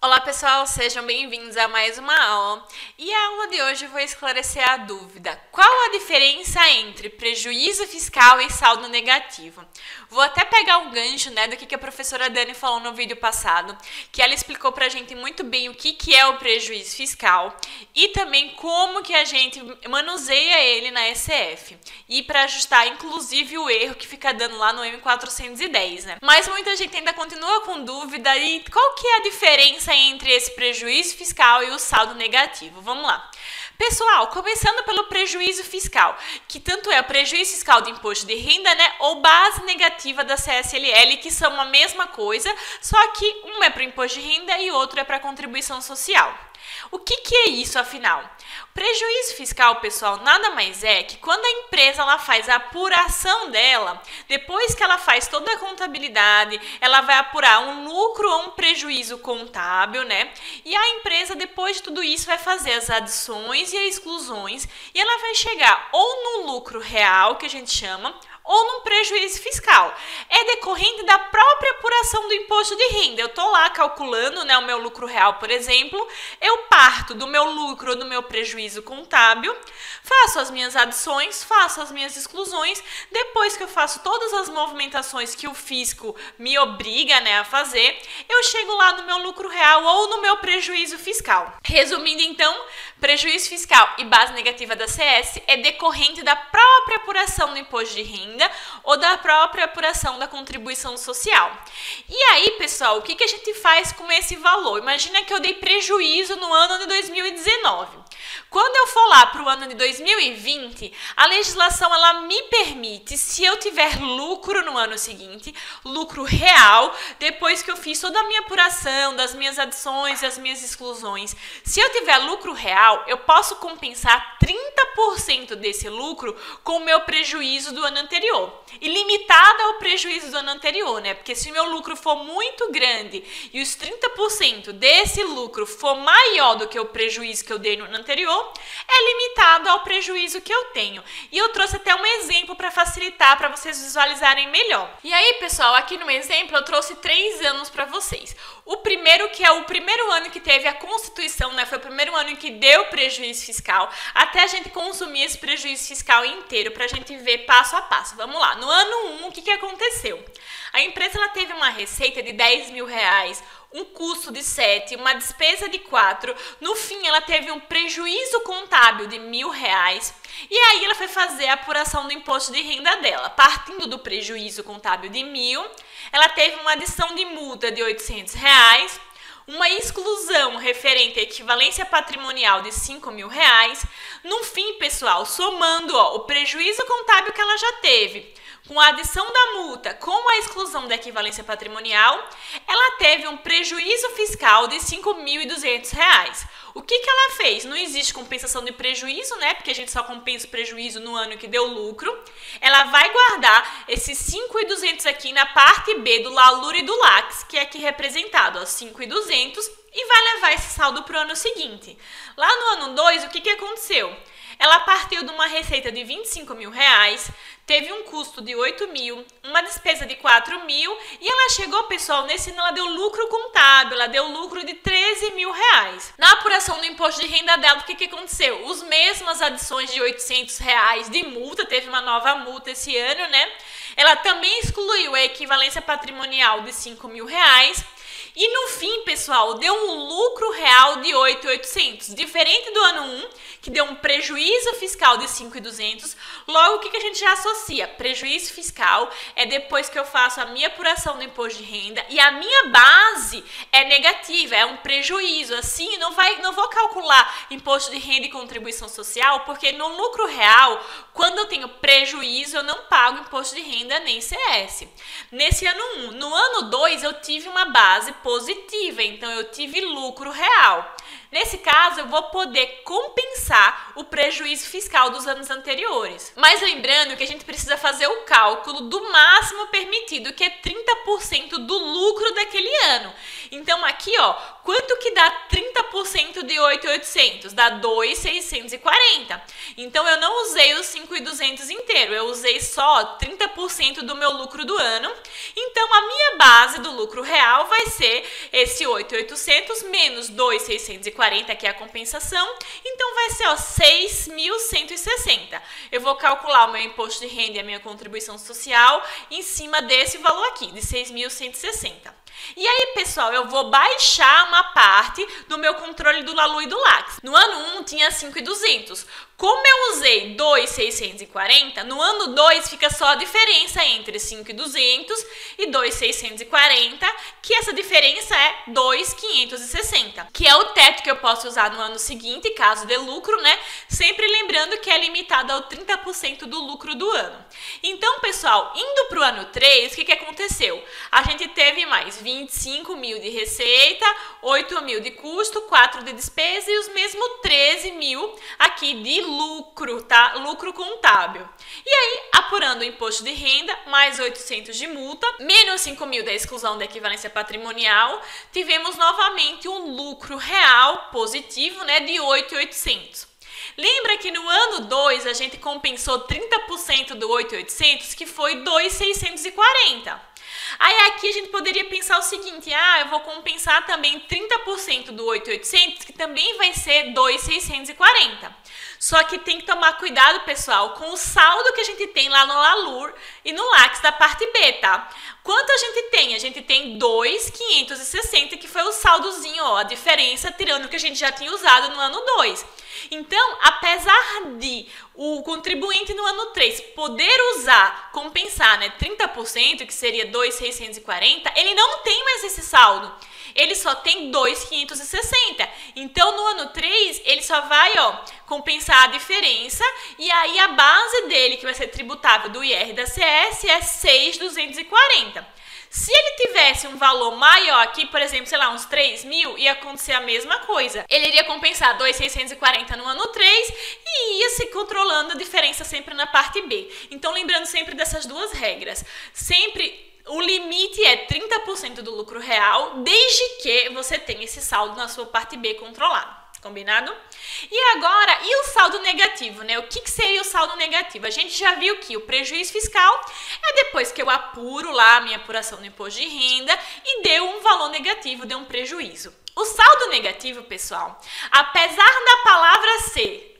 Olá pessoal, sejam bem-vindos a mais uma aula. E a aula de hoje eu vou esclarecer a dúvida: qual a diferença entre prejuízo fiscal e saldo negativo? Vou até pegar um gancho, do que a professora Dani falou no vídeo passado, que ela explicou pra gente muito bem o que é o prejuízo fiscal e também como que a gente manuseia ele na ECF. E para ajustar inclusive o erro que fica dando lá no M410, né? Mas muita gente ainda continua com dúvida e qual que é a diferença entre esse prejuízo fiscal e o saldo negativo? Vamos lá. Pessoal, começando pelo prejuízo fiscal, que tanto é o prejuízo fiscal do imposto de renda, ou base negativa da CSLL, que são a mesma coisa, só que um é para o imposto de renda e outro é para a contribuição social. O que é isso, afinal? Prejuízo fiscal, pessoal, nada mais é que quando a empresa ela faz a apuração dela, depois que ela faz toda a contabilidade, ela vai apurar um lucro ou um prejuízo contábil, E a empresa, depois de tudo isso, vai fazer as adições e as exclusões e ela vai chegar ou no lucro real, que a gente chama, ou num prejuízo fiscal. É decorrente da própria apuração do imposto de renda. Eu estou lá calculando, o meu lucro real, por exemplo, eu parto do meu lucro ou do meu prejuízo contábil, faço as minhas adições, faço as minhas exclusões, depois que eu faço todas as movimentações que o fisco me obriga, a fazer, eu chego lá no meu lucro real ou no meu prejuízo fiscal. Resumindo então, prejuízo fiscal e base negativa da CS é decorrente da própria apuração do imposto de renda ou da própria apuração da contribuição social. E aí, pessoal, o que a gente faz com esse valor? Imagina que eu dei prejuízo no ano de 2019. Quando eu for lá para o ano de 2020, a legislação ela me permite, se eu tiver lucro no ano seguinte, lucro real, depois que eu fiz toda a minha apuração, das minhas adições e as minhas exclusões, se eu tiver lucro real, eu posso compensar 30% desse lucro com o meu prejuízo do ano anterior. E limitado ao prejuízo do ano anterior, Porque se o meu lucro for muito grande e os 30% desse lucro for maior do que o prejuízo que eu dei no ano anterior, é limitado ao prejuízo que eu tenho. E eu trouxe até um exemplo para facilitar, para vocês visualizarem melhor. E aí, pessoal, aqui no exemplo eu trouxe 3 anos para vocês. O primeiro, que é o primeiro ano que teve a Constituição, foi o primeiro ano em que deu prejuízo fiscal, até a gente consumir esse prejuízo fiscal inteiro, para a gente ver passo a passo. Vamos lá. No ano 1, o que aconteceu? A empresa ela teve uma receita de R$10.000, um custo de 7, uma despesa de 4, no fim ela teve um prejuízo contábil de R$1.000 e aí ela foi fazer a apuração do imposto de renda dela. Partindo do prejuízo contábil de 1.000, ela teve uma adição de multa de R$800, uma exclusão referente à equivalência patrimonial de R$5.000. No fim, pessoal, somando o prejuízo contábil que ela já teve, com a adição da multa, com a exclusão da equivalência patrimonial, ela teve um prejuízo fiscal de R$5.200. O que ela fez? Não existe compensação de prejuízo, Porque a gente só compensa o prejuízo no ano que deu lucro. Ela vai guardar esses 5.200 aqui na parte B do LALUR e do LACS, que é aqui representado, 5.200, e vai levar esse saldo para o ano seguinte. Lá no ano 2, o que aconteceu? Ela partiu de uma receita de R$25.000, teve um custo de 8.000, uma despesa de 4.000 e ela chegou, pessoal, nesse ano ela deu lucro contábil, ela deu lucro de R$13.000. Na apuração do imposto de renda dela, o que aconteceu? Os mesmas adições de R$800 de multa, teve uma nova multa esse ano, Ela também excluiu a equivalência patrimonial de R$5.000. E no fim, pessoal, deu um lucro real de 8.800, diferente do ano 1, que deu um prejuízo fiscal de 5.200. Logo, o que a gente já associa? Prejuízo fiscal é depois que eu faço a minha apuração do imposto de renda e a minha base é negativa, é um prejuízo. Assim, não vou calcular imposto de renda e contribuição social, porque no lucro real, quando eu tenho prejuízo, eu não pago imposto de renda nem CS. Nesse ano 1. No ano 2, eu tive uma base positiva, então eu tive lucro real. Nesse caso, eu vou poder compensar o prejuízo fiscal dos anos anteriores. Mas lembrando que a gente precisa fazer o cálculo do máximo permitido, que é 30% do lucro daquele ano. Então aqui, quanto que dá 30% de 8.800? Dá 2.640. Então, eu não usei os 5.200 inteiro, eu usei só 30% do meu lucro do ano. Então, a minha base do lucro real vai ser esse 8.800 menos 2.640, que é a compensação. Então, vai ser, ó, 6.160. Eu vou calcular o meu imposto de renda e a minha contribuição social em cima desse valor aqui, de 6.160. E aí, pessoal, eu vou baixar uma parte do meu controle do Lalu e do Lax. No ano 1 tinha 5.200. Como eu usei 2.640, no ano 2 fica só a diferença entre 5.200 e 2.640, que essa diferença é 2.560, que é o teto que eu posso usar no ano seguinte, caso dê lucro, né? Sempre lembrando que é limitado ao 30% do lucro do ano. Então, pessoal, indo para o ano 3, o que aconteceu? A gente teve mais 25.000 de receita, 8.000 de custo, 4 de despesa e os mesmos 13.000 aqui de lucro, tá? Lucro contábil. E aí, apurando o imposto de renda, mais 800 de multa, menos 5.000 da exclusão da equivalência patrimonial, tivemos novamente um lucro real positivo, né, de 8.800. Lembra que no ano 2 a gente compensou 30% do 8.800, que foi 2.640. Aí aqui a gente poderia pensar o seguinte, eu vou compensar também 30% do 8.800, que também vai ser 2.640. Só que tem que tomar cuidado, pessoal, com o saldo que a gente tem lá no Lalu e no Lax da parte B, tá? Quanto a gente tem? A gente tem 2.560, que foi o saldozinho, ó, a diferença, tirando o que a gente já tinha usado no ano 2. Então, apesar de o contribuinte no ano 3 poder usar, compensar, né, 30%, que seria 2.640, ele não tem mais esse saldo. Ele só tem 2.560. Então, no ano 3, ele só vai, ó, compensar a diferença. E aí, a base dele, que vai ser tributável do IR e da CS, é 6.240. Se ele tivesse um valor maior aqui, por exemplo, sei lá, uns 3.000, ia acontecer a mesma coisa. Ele iria compensar 2.640 no ano 3 e ia se controlando a diferença sempre na parte B. Então, lembrando sempre dessas duas regras. Sempre o limite é 30% do lucro real, desde que você tenha esse saldo na sua parte B controlado. Combinado? E agora, e o saldo negativo, né? O que seria o saldo negativo? A gente já viu que o prejuízo fiscal é depois que eu apuro lá a minha apuração do imposto de renda e deu um valor negativo, deu um prejuízo. O saldo negativo, pessoal, apesar da palavra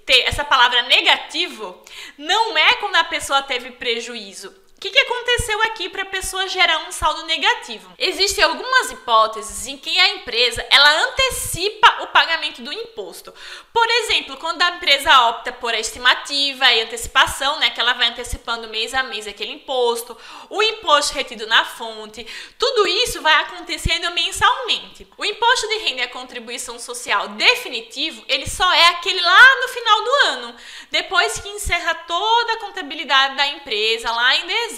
ter essa palavra negativo, não é quando a pessoa teve prejuízo. O que aconteceu aqui para a pessoa gerar um saldo negativo? Existem algumas hipóteses em que a empresa ela antecipa o pagamento do imposto. Por exemplo, quando a empresa opta por a estimativa e antecipação, né, que ela vai antecipando mês a mês aquele imposto, o imposto retido na fonte, tudo isso vai acontecendo mensalmente. O imposto de renda e a contribuição social definitivo, ele só é aquele lá no final do ano, depois que encerra toda a contabilidade da empresa lá em dezembro.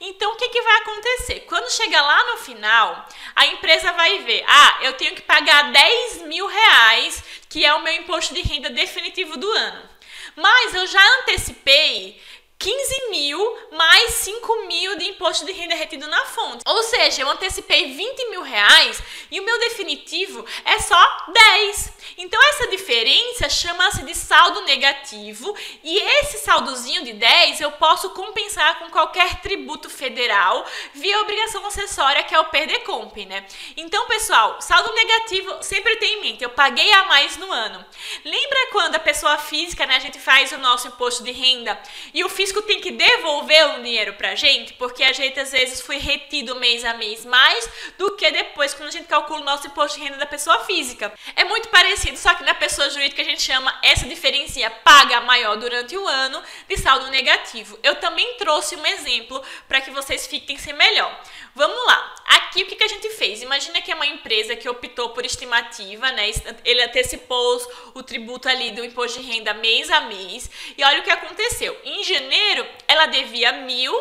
Então, o que vai acontecer? Quando chegar lá no final, a empresa vai ver, eu tenho que pagar 10.000 reais, que é o meu imposto de renda definitivo do ano. Mas eu já antecipei 15.000 mais 5.000 de imposto de renda retido na fonte. Ou seja, eu antecipei 20.000 reais e o meu definitivo é só 10. Então, essa diferença chama-se de saldo negativo e esse saldozinho de 10 eu posso compensar com qualquer tributo federal via obrigação acessória, que é o PERDECOMP, né? Então, pessoal, saldo negativo sempre tem em mente, eu paguei a mais no ano. Lembra quando a pessoa física, né, a gente faz o nosso imposto de renda e o fisco tem que devolver o dinheiro pra gente, porque a gente às vezes foi retido mês a mês mais do que depois quando a gente calcula o nosso imposto de renda da pessoa física. É muito parecido, só que na pessoa jurídica a gente chama essa diferença paga maior durante o ano de saldo negativo. Eu também trouxe um exemplo para que vocês fiquem sem melhor. Vamos lá. Aqui o que a gente fez? Imagina que é uma empresa que optou por estimativa, né? Ele antecipou o tributo ali do imposto de renda mês a mês. E olha o que aconteceu. Em janeiro, ela devia 1.000,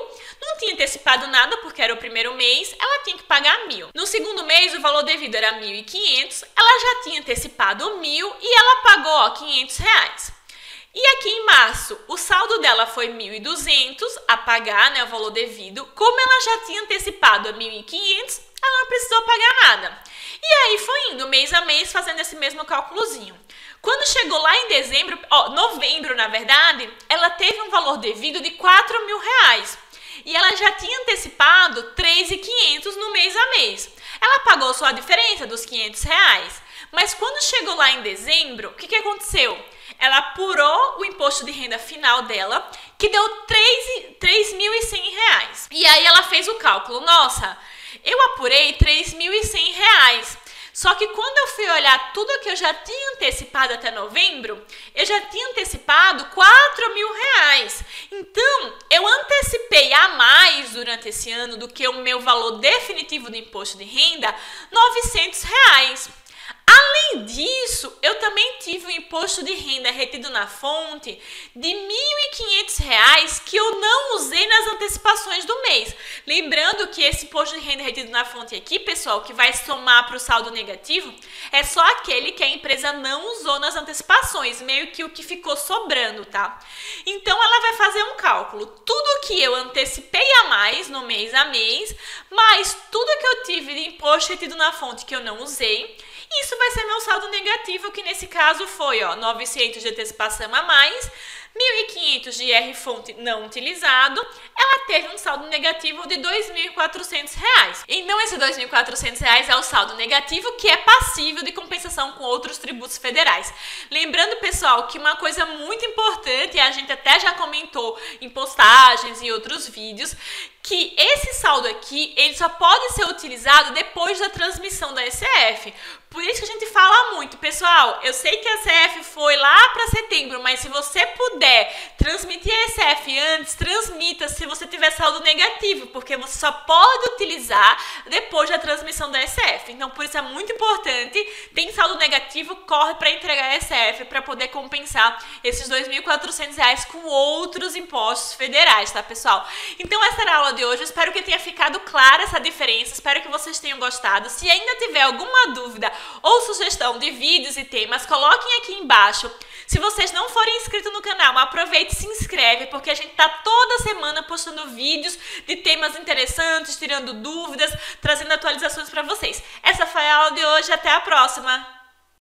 não tinha antecipado nada porque era o primeiro mês, ela tinha que pagar 1.000. No segundo mês, o valor devido era 1.500, ela já tinha antecipado 1.000 e ela pagou, 500 reais. E aqui em março, o saldo dela foi 1.200 a pagar, né, o valor devido. Como ela já tinha antecipado a 1.500, ela não precisou pagar nada. E aí foi indo mês a mês fazendo esse mesmo cálculozinho. Quando chegou lá em dezembro, novembro na verdade, ela teve um valor devido de R$4.000. E ela já tinha antecipado 3.500 no mês a mês. Ela pagou só a diferença dos R$500. Mas quando chegou lá em dezembro, o que aconteceu? Ela apurou o imposto de renda final dela, que deu R$3.100. E aí ela fez o cálculo. Nossa, eu apurei R$3.100. Só que quando eu fui olhar tudo que eu já tinha antecipado até novembro, eu já tinha antecipado R$4.000. Então, eu antecipei a mais durante esse ano do que o meu valor definitivo do imposto de renda, R$900. Além disso, eu também tive um imposto de renda retido na fonte de R$1.500 que eu não usei nas antecipações do mês. Lembrando que esse imposto de renda retido na fonte aqui, pessoal, que vai somar para o saldo negativo, é só aquele que a empresa não usou nas antecipações, meio que o que ficou sobrando, tá? Então, ela vai fazer um cálculo. Tudo que eu antecipei a mais no mês a mês, mais tudo que eu tive de imposto retido na fonte que eu não usei, isso vai ser meu saldo negativo, que nesse caso foi 900 de antecipação a mais, 1.500 de IR fonte não utilizado. Ela teve um saldo negativo de R$2.400. Então esse R$2.400 é o saldo negativo, que é passível de compensação com outros tributos federais. Lembrando, pessoal, que uma coisa muito importante, e a gente até já comentou em postagens e outros vídeos, que esse saldo aqui, ele só pode ser utilizado depois da transmissão da ECF. Por isso que a gente fala muito, pessoal, eu sei que a ECF foi lá para setembro, mas se você puder transmitir a ECF antes, transmita se você tiver saldo negativo, porque você só pode utilizar depois da transmissão da ECF. Então, por isso é muito importante, tem saldo negativo, corre para entregar a ECF para poder compensar esses R$2.400 com outros impostos federais, tá, pessoal? Então, essa era a aula de hoje. Eu espero que tenha ficado clara essa diferença, espero que vocês tenham gostado. Se ainda tiver alguma dúvida ou sugestão de vídeos e temas, coloquem aqui embaixo. Se vocês não forem inscritos no canal, aproveite e se inscreve, porque a gente tá toda semana postando vídeos de temas interessantes, tirando dúvidas, trazendo atualizações para vocês. Essa foi a aula de hoje, até a próxima!